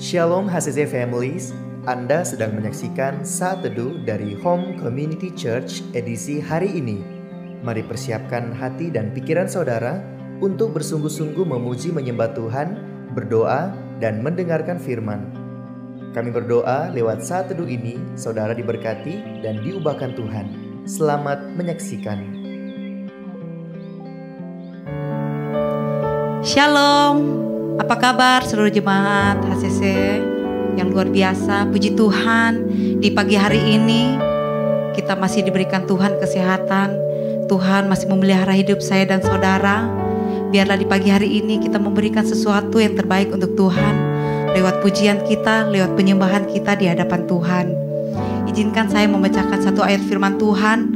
Shalom HCC Families, Anda sedang menyaksikan Saat Teduh dari Home Community Church edisi hari ini. Mari persiapkan hati dan pikiran saudara untuk bersungguh-sungguh memuji menyembah Tuhan, berdoa, dan mendengarkan firman. Kami berdoa lewat Saat Teduh ini, saudara diberkati dan diubahkan Tuhan. Selamat menyaksikan. Shalom. Apa kabar seluruh jemaat HCC yang luar biasa? Puji Tuhan, di pagi hari ini kita masih diberikan Tuhan kesehatan. Tuhan masih memelihara hidup saya dan saudara. Biarlah di pagi hari ini kita memberikan sesuatu yang terbaik untuk Tuhan, lewat pujian kita, lewat penyembahan kita di hadapan Tuhan. Izinkan saya membacakan satu ayat firman Tuhan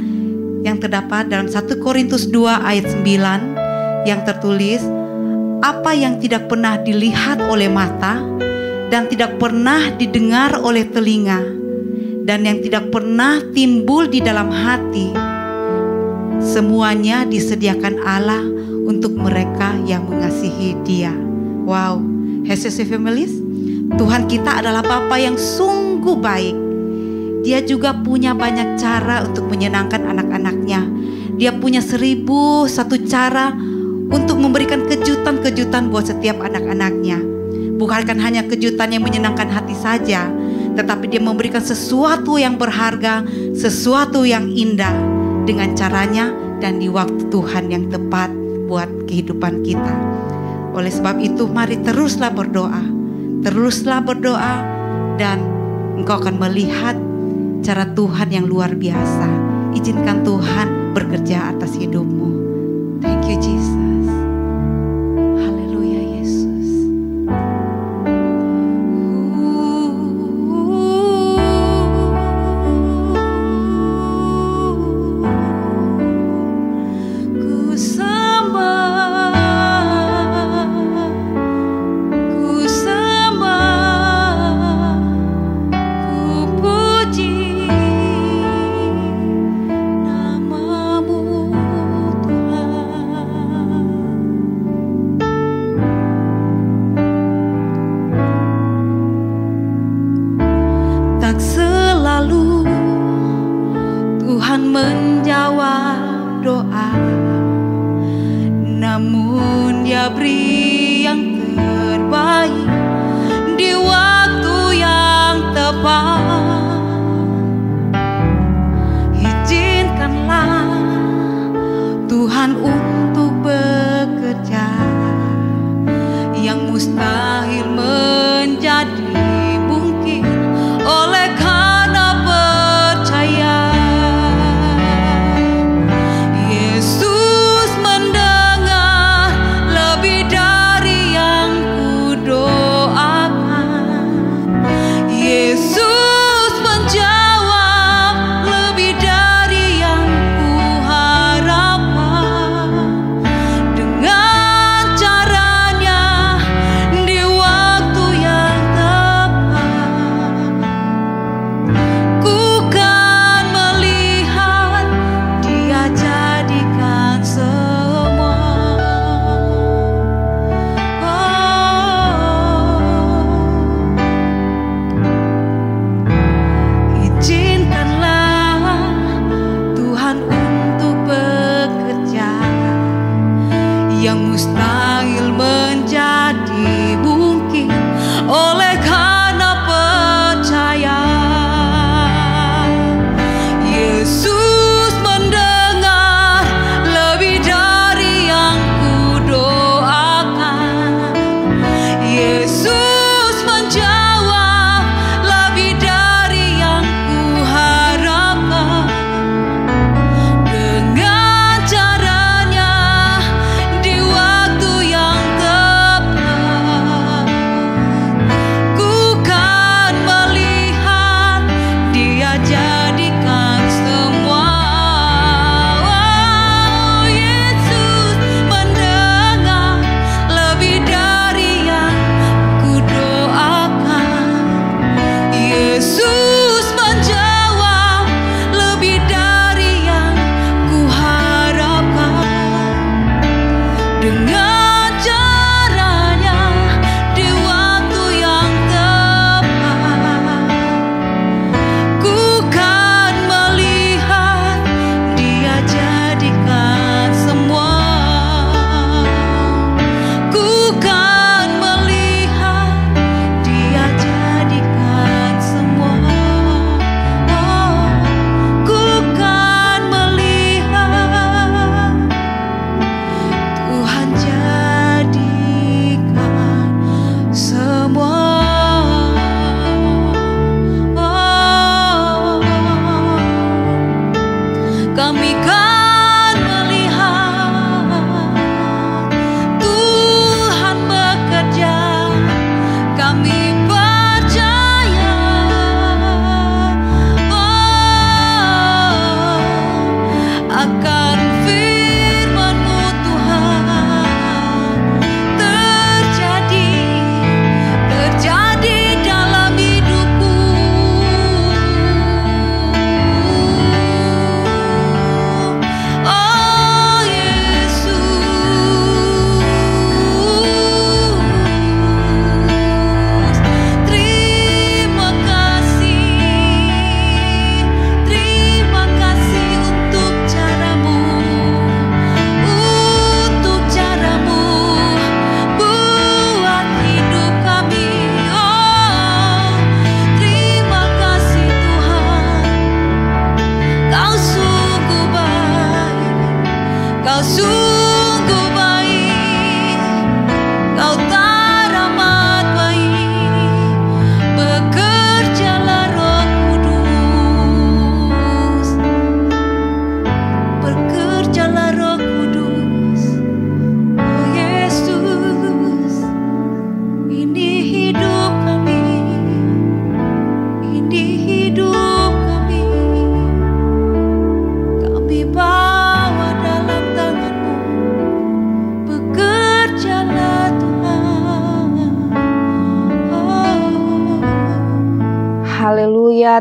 yang terdapat dalam 1 Korintus 2 ayat 9 yang tertulis, apa yang tidak pernah dilihat oleh mata dan tidak pernah didengar oleh telinga dan yang tidak pernah timbul di dalam hati, semuanya disediakan Allah untuk mereka yang mengasihi Dia. Wow, HCC Families, Tuhan kita adalah Bapa yang sungguh baik. Dia juga punya banyak cara untuk menyenangkan anak-anaknya. Dia punya 1001 cara untuk memberikan kejutan-kejutan buat setiap anak-anaknya. Bukan hanya kejutan yang menyenangkan hati saja, tetapi dia memberikan sesuatu yang berharga, sesuatu yang indah dengan caranya dan di waktu Tuhan yang tepat buat kehidupan kita. Oleh sebab itu, mari teruslah berdoa dan engkau akan melihat cara Tuhan yang luar biasa. Izinkan Tuhan bekerja atas hidupmu. Thank you Jesus. Menjawab doa, namun Dia beri yang terbaik di waktu yang tepat. Izinkanlah Tuhan untuk bekerja yang mustahil menjadi mungkin oleh karena percaya.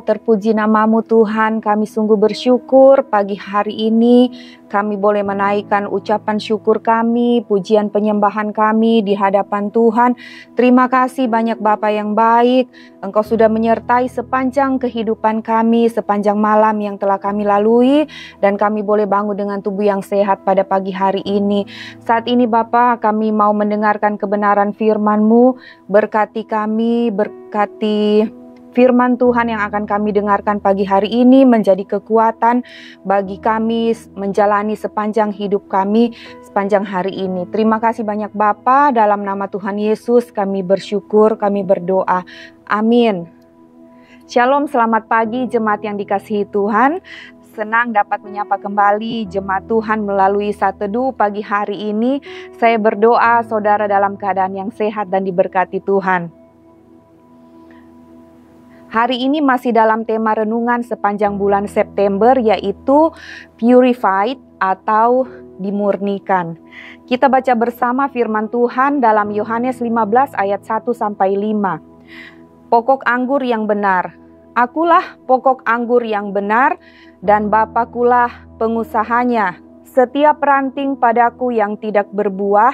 terpuji namamu Tuhan. Kami sungguh bersyukur pagi hari ini kami boleh menaikkan ucapan syukur kami, pujian penyembahan kami di hadapan Tuhan. Terima kasih banyak Bapa yang baik. Engkau sudah menyertai sepanjang kehidupan kami, sepanjang malam yang telah kami lalui, dan kami boleh bangun dengan tubuh yang sehat pada pagi hari ini. Saat ini Bapa, kami mau mendengarkan kebenaran firman-Mu. Berkati kami, berkati firman Tuhan yang akan kami dengarkan pagi hari ini menjadi kekuatan bagi kami menjalani sepanjang hidup kami sepanjang hari ini. Terima kasih banyak Bapa, dalam nama Tuhan Yesus kami bersyukur, kami berdoa. Amin. Shalom, selamat pagi jemaat yang dikasihi Tuhan. Senang dapat menyapa kembali jemaat Tuhan melalui Saat Teduh pagi hari ini. Saya berdoa saudara dalam keadaan yang sehat dan diberkati Tuhan. Hari ini masih dalam tema renungan sepanjang bulan September, yaitu purified atau dimurnikan. Kita baca bersama firman Tuhan dalam Yohanes 15 ayat 1-5. Pokok anggur yang benar. Akulah pokok anggur yang benar dan Bapakulah pengusahanya. Setiap ranting padaku yang tidak berbuah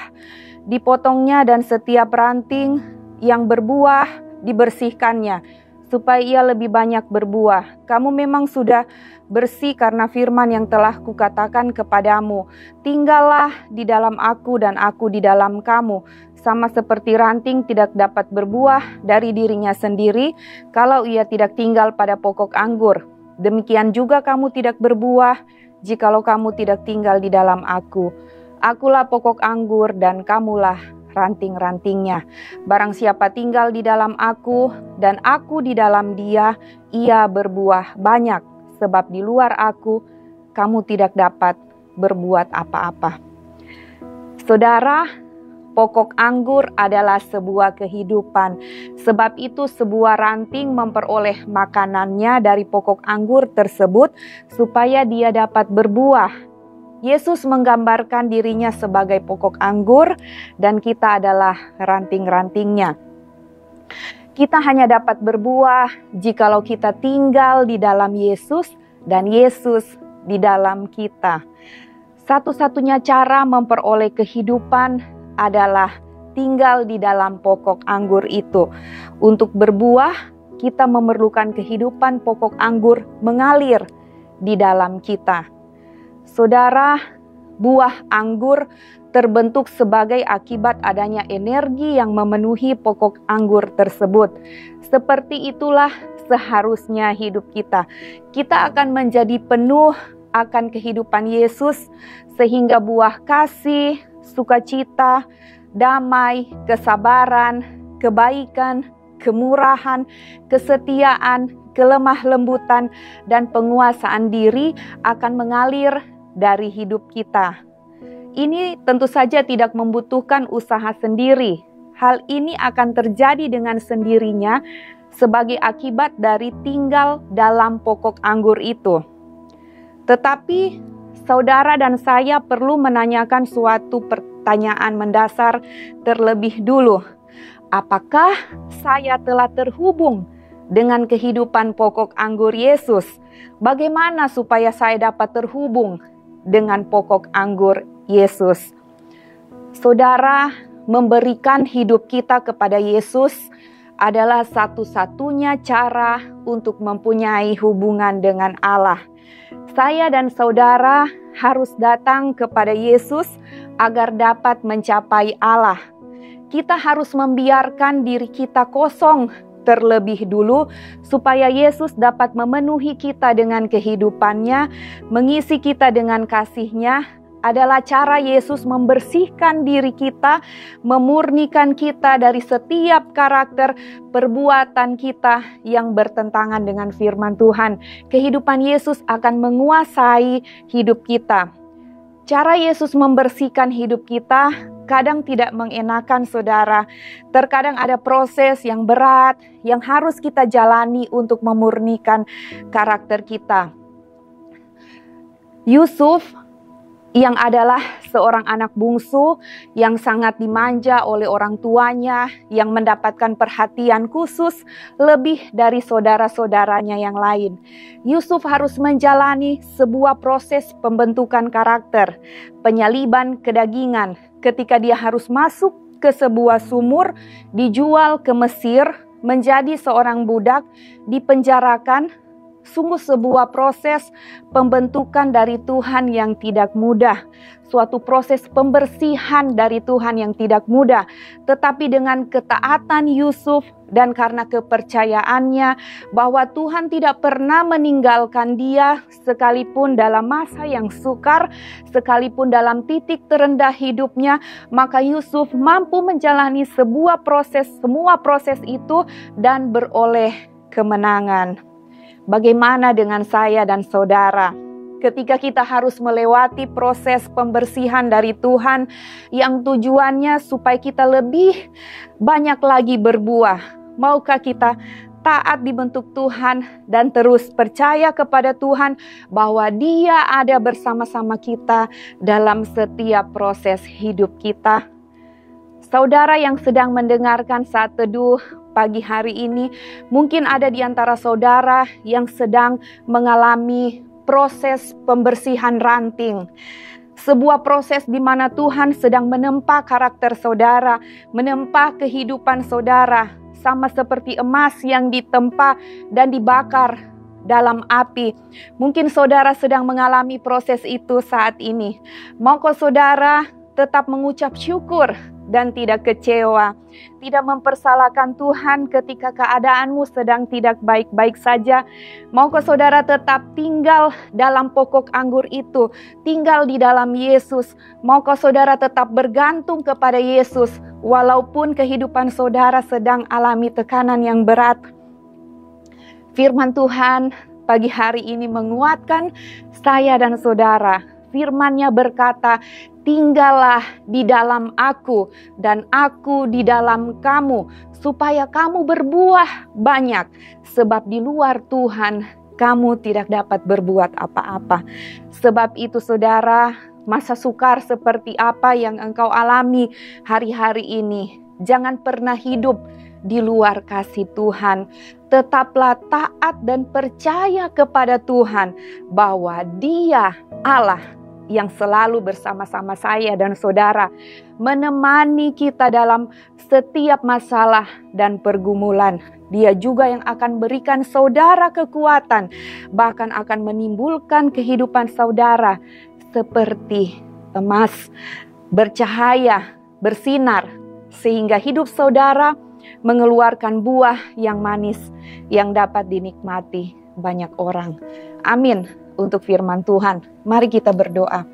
dipotongnya, dan setiap ranting yang berbuah dibersihkannya, supaya ia lebih banyak berbuah. Kamu memang sudah bersih karena firman yang telah kukatakan kepadamu. Tinggallah di dalam aku dan aku di dalam kamu. Sama seperti ranting tidak dapat berbuah dari dirinya sendiri kalau ia tidak tinggal pada pokok anggur. Demikian juga kamu tidak berbuah jikalau kamu tidak tinggal di dalam aku. Akulah pokok anggur dan kamulah ranting-rantingnya. Barang siapa tinggal di dalam aku dan aku di dalam dia, ia berbuah banyak. Sebab di luar aku, kamu tidak dapat berbuat apa-apa. Saudara, pokok anggur adalah sebuah kehidupan. Sebab itu sebuah ranting memperoleh makanannya dari pokok anggur tersebut supaya dia dapat berbuah. Yesus menggambarkan dirinya sebagai pokok anggur dan kita adalah ranting-rantingnya. Kita hanya dapat berbuah jikalau kita tinggal di dalam Yesus dan Yesus di dalam kita. Satu-satunya cara memperoleh kehidupan adalah tinggal di dalam pokok anggur itu. Untuk berbuah, kita memerlukan kehidupan pokok anggur mengalir di dalam kita. Saudara, buah anggur terbentuk sebagai akibat adanya energi yang memenuhi pokok anggur tersebut. Seperti itulah seharusnya hidup kita. Kita akan menjadi penuh akan kehidupan Yesus sehingga buah kasih, sukacita, damai, kesabaran, kebaikan, kemurahan, kesetiaan, kelemah lembutan, dan penguasaan diri akan mengalir dari hidup kita. Ini tentu saja tidak membutuhkan usaha sendiri. Hal ini akan terjadi dengan sendirinya sebagai akibat dari tinggal dalam pokok anggur itu. Tetapi saudara dan saya perlu menanyakan suatu pertanyaan mendasar terlebih dulu. Apakah saya telah terhubung dengan kehidupan pokok anggur Yesus? Bagaimana supaya saya dapat terhubung dengan pokok anggur Yesus? Saudara, memberikan hidup kita kepada Yesus adalah satu-satunya cara untuk mempunyai hubungan dengan Allah. Saya dan saudara harus datang kepada Yesus agar dapat mencapai Allah. Kita harus membiarkan diri kita kosong terlebih dulu supaya Yesus dapat memenuhi kita dengan kehidupannya, mengisi kita dengan kasih-Nya. Adalah cara Yesus membersihkan diri kita, memurnikan kita dari setiap karakter perbuatan kita yang bertentangan dengan firman Tuhan. Kehidupan Yesus akan menguasai hidup kita. Cara Yesus membersihkan hidup kita kadang tidak mengenakan, saudara. Terkadang ada proses yang berat yang harus kita jalani untuk memurnikan karakter kita. Yusuf yang adalah seorang anak bungsu yang sangat dimanja oleh orang tuanya, yang mendapatkan perhatian khusus lebih dari saudara-saudaranya yang lain. Yusuf harus menjalani sebuah proses pembentukan karakter, penyaliban kedagingan ketika dia harus masuk ke sebuah sumur, dijual ke Mesir, menjadi seorang budak, dipenjarakan. Sungguh sebuah proses pembentukan dari Tuhan yang tidak mudah. Suatu proses pembersihan dari Tuhan yang tidak mudah. Tetapi dengan ketaatan Yusuf dan karena kepercayaannya bahwa Tuhan tidak pernah meninggalkan dia sekalipun dalam masa yang sukar, sekalipun dalam titik terendah hidupnya, maka Yusuf mampu menjalani semua proses itu dan beroleh kemenangan. Bagaimana dengan saya dan saudara? Ketika kita harus melewati proses pembersihan dari Tuhan yang tujuannya supaya kita lebih banyak lagi berbuah. Maukah kita taat dibentuk Tuhan dan terus percaya kepada Tuhan bahwa Dia ada bersama-sama kita dalam setiap proses hidup kita? Saudara yang sedang mendengarkan Saat Teduh pagi hari ini, mungkin ada di antara saudara yang sedang mengalami proses pembersihan ranting. Sebuah proses di mana Tuhan sedang menempa karakter saudara, menempa kehidupan saudara, sama seperti emas yang ditempa dan dibakar dalam api. Mungkin saudara sedang mengalami proses itu saat ini. Maukah saudara tetap mengucap syukur dan tidak kecewa, tidak mempersalahkan Tuhan ketika keadaanmu sedang tidak baik-baik saja? Maukah saudara tetap tinggal dalam pokok anggur itu, tinggal di dalam Yesus? Maukah saudara tetap bergantung kepada Yesus walaupun kehidupan saudara sedang alami tekanan yang berat? Firman Tuhan pagi hari ini menguatkan saya dan saudara. Firman-Nya berkata, tinggallah di dalam aku dan aku di dalam kamu, supaya kamu berbuah banyak. Sebab di luar Tuhan kamu tidak dapat berbuat apa-apa. Sebab itu saudara, masa sukar seperti apa yang engkau alami hari-hari ini, jangan pernah hidup di luar kasih Tuhan. Tetaplah taat dan percaya kepada Tuhan bahwa Dia Allah yang selalu bersama-sama saya dan saudara, menemani kita dalam setiap masalah dan pergumulan. Dia juga yang akan berikan saudara kekuatan, bahkan akan menimbulkan kehidupan saudara seperti emas, bercahaya, bersinar, sehingga hidup saudara mengeluarkan buah yang manis yang dapat dinikmati banyak orang. Amin. Untuk firman Tuhan, mari kita berdoa.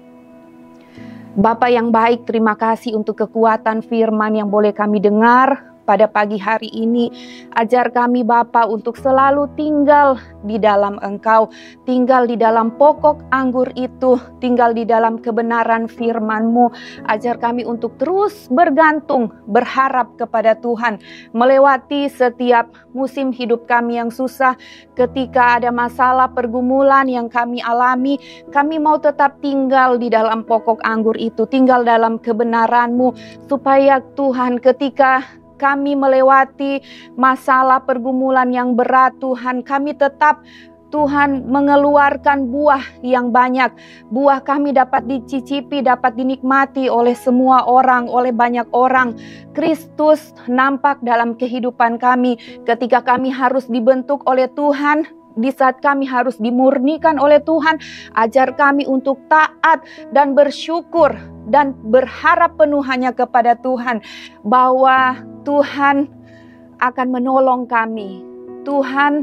Bapa yang baik, terima kasih untuk kekuatan firman yang boleh kami dengar pada pagi hari ini. Ajar kami Bapa untuk selalu tinggal di dalam Engkau, tinggal di dalam pokok anggur itu, tinggal di dalam kebenaran firman-Mu. Ajar kami untuk terus bergantung, berharap kepada Tuhan, melewati setiap musim hidup kami yang susah. Ketika ada masalah pergumulan yang kami alami, kami mau tetap tinggal di dalam pokok anggur itu, tinggal dalam kebenaran-Mu, supaya Tuhan ketika kami melewati masalah pergumulan yang berat, Tuhan, kami tetap Tuhan mengeluarkan buah yang banyak. Buah kami dapat dicicipi, dapat dinikmati oleh semua orang, oleh banyak orang. Kristus nampak dalam kehidupan kami ketika kami harus dibentuk oleh Tuhan. Di saat kami harus dimurnikan oleh Tuhan, ajar kami untuk taat dan bersyukur dan berharap penuh hanya kepada Tuhan, bahwa Tuhan akan menolong kami, Tuhan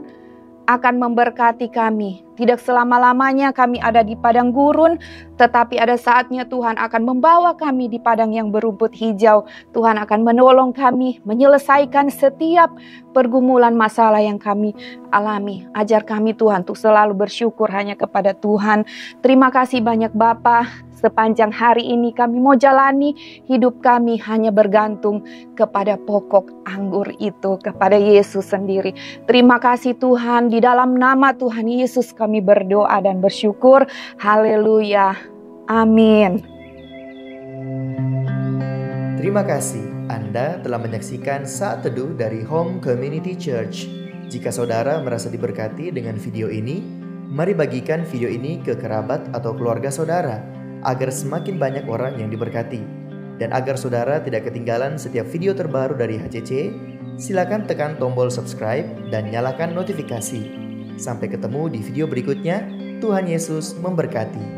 akan memberkati kami. Tidak selama-lamanya kami ada di padang gurun, tetapi ada saatnya Tuhan akan membawa kami di padang yang berumput hijau. Tuhan akan menolong kami menyelesaikan setiap pergumulan masalah yang kami alami. Ajar kami Tuhan untuk selalu bersyukur hanya kepada Tuhan. Terima kasih banyak Bapa. Sepanjang hari ini kami mau jalani hidup kami hanya bergantung kepada pokok anggur itu, kepada Yesus sendiri. Terima kasih Tuhan, di dalam nama Tuhan Yesus kami berdoa dan bersyukur. Haleluya. Amin. Terima kasih Anda telah menyaksikan Saat Teduh dari Home Community Church. Jika saudara merasa diberkati dengan video ini, mari bagikan video ini ke kerabat atau keluarga saudara, agar semakin banyak orang yang diberkati. Dan agar saudara tidak ketinggalan setiap video terbaru dari HCC, silakan tekan tombol subscribe dan nyalakan notifikasi. Sampai ketemu di video berikutnya. Tuhan Yesus memberkati.